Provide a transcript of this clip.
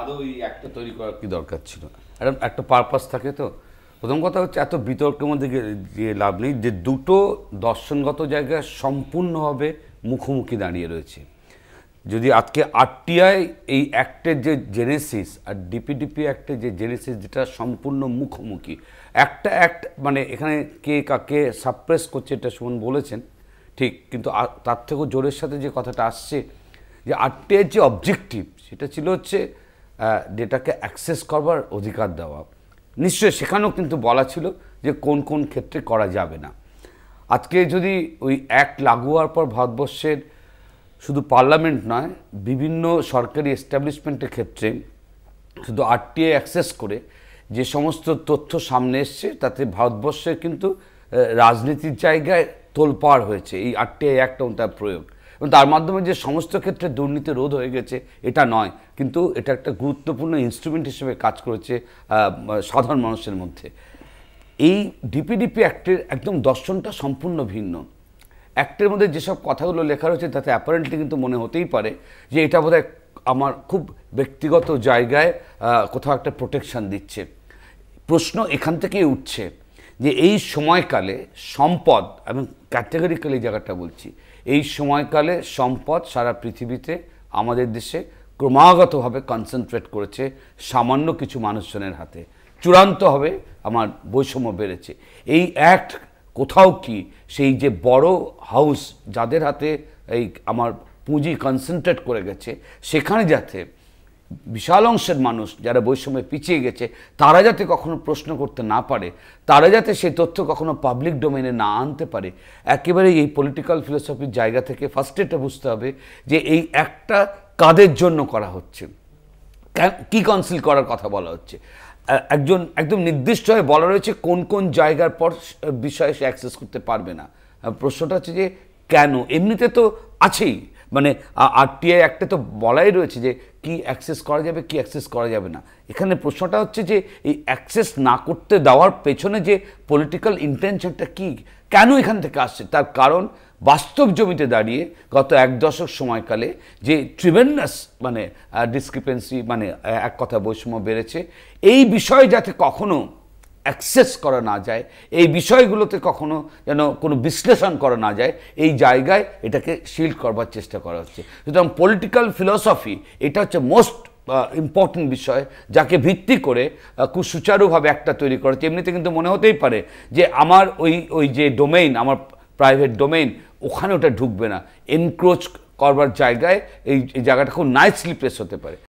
আদৌ এই একটা তৈরি করার কি দরকার ছিল? একটা পারপাস থাকে তো। প্রথম কথা হচ্ছে এত বিতর্কের মধ্যে গিয়ে লাভ নেই, যে দুটো দর্শনগত জায়গা সম্পূর্ণভাবে মুখোমুখি দাঁড়িয়ে রয়েছে। যদি আজকে আরটিআই এই অ্যাক্টের যে জেনেসিস আর ডিপিডিপি অ্যাক্টের যে জেনেসিস, যেটা সম্পূর্ণ মুখোমুখি, একটা অ্যাক্ট মানে এখানে কে কাকে সাপ্রেস করছে এটা সুমন বলেছেন ঠিক, কিন্তু তার থেকেও জোরের সাথে যে কথাটা আসছে যে আরটিআইয়ের যে অবজেক্টিভ সেটা ছিল হচ্ছে ডেটাকে অ্যাক্সেস করবার অধিকার দেওয়া। নিশ্চয়ই সেখানেও কিন্তু বলা ছিল যে কোন কোন ক্ষেত্রে করা যাবে না। আজকে যদি ওই অ্যাক্ট লাগু হওয়ার পর ভারতবর্ষের শুধু পার্লামেন্ট নয়, বিভিন্ন সরকারি এস্টাবলিশমেন্টের ক্ষেত্রে শুধু আরটিআই অ্যাক্সেস করে যে সমস্ত তথ্য সামনে এসছে, তাতে ভারতবর্ষের কিন্তু রাজনীতির জায়গায় তোলপাড় হয়েছে এই আরটিআই অ্যাক্ট এবং তার প্রয়োগ, এবং তার মাধ্যমে যে সমস্ত ক্ষেত্রে দুর্নীতি রোধ হয়ে গেছে এটা নয়, কিন্তু এটা একটা গুরুত্বপূর্ণ ইনস্ট্রুমেন্ট হিসেবে কাজ করেছে সাধারণ মানুষের মধ্যে। এই ডিপিডিপি অ্যাক্টের একদম দর্শনটা সম্পূর্ণ ভিন্ন। অ্যাক্টের মধ্যে যেসব কথাগুলো লেখা রয়েছে তাতে অ্যাপারেন্টলি কিন্তু মনে হতেই পারে যে এটা বোধহয় আমার খুব ব্যক্তিগত জায়গায় কোথাও একটা প্রোটেকশন দিচ্ছে। প্রশ্ন এখান থেকেই উঠছে যে এই সময়কালে সম্পদ, আমি ক্যাটেগরিক্যালি জায়গাটা বলছি, এই সময়কালে সম্পদ সারা পৃথিবীতে আমাদের দেশে ক্রমাগতভাবে কনসেন্ট্রেট করেছে সামান্য কিছু মানুষজনের হাতে। চূড়ান্তভাবে আমার বৈষম্য বেড়েছে। এই অ্যাক্ট কোথাও কি সেই যে বড় হাউস যাদের হাতে এই আমার পুঁজি কনসেন্ট্রেট করে গেছে, সেখানে যাতে বিশাল অংশের মানুষ যারা বৈষম্যে পিছিয়ে গেছে তারা যাতে কখনো প্রশ্ন করতে না পারে, তারা যাতে সেই তথ্য কখনো পাবলিক ডোমেনে না আনতে পারে, একেবারে এই পলিটিক্যাল ফিলোসফির জায়গা থেকে ফার্স্ট এটা বুঝতে হবে যে এই একটা কাদের জন্য করা হচ্ছে, কি কনসিল করার কথা বলা হচ্ছে। একদম নির্দিষ্টভাবে বলা রয়েছে কোন কোন জায়গার পর বিষয়ে সে অ্যাক্সেস করতে পারবে না। প্রশ্নটা হচ্ছে যে কেন? এমনিতে তো আছেই, মানে আরটিআই একটা তো বলাই রয়েছে যে কি অ্যাক্সেস করা যাবে, কি অ্যাক্সেস করা যাবে না। এখানে প্রশ্নটা হচ্ছে যে এই অ্যাক্সেস না করতে দেওয়ার পেছনে যে পলিটিক্যাল ইন্টেনশনটা কি, কেন এখান থেকে আসছে, তার কারণ বাস্তব জমিতে দাঁড়িয়ে গত এক দশক সময়কালে যে ট্রিমেন্ডাস মানে ডিসক্রিপেন্সি, মানে এক কথা বৈষম্য বেড়েছে, এই বিষয় যাতে কখনো অ্যাক্সেস করা না যায়, এই বিষয়গুলোতে কখনো যেন কোনো বিশ্লেষণ করা না যায়, এই জায়গায় এটাকে শিল্ড করবার চেষ্টা করা হচ্ছে। সুতরাং পলিটিক্যাল ফিলসফি এটা হচ্ছে মোস্ট ইম্পর্টেন্ট বিষয়, যাকে ভিত্তি করে খুব সুচারুভাবে একটা তৈরি করা হচ্ছে। এমনিতে কিন্তু মনে হতেই পারে যে আমার ওই যে ডোমেইন, আমার প্রাইভেট ডোমেইন, ওখানে ওটা ঢুকবে না, এনক্রোচ করবার জায়গায় এই জায়গাটা খুব নাইসলি প্লেস হতে পারে।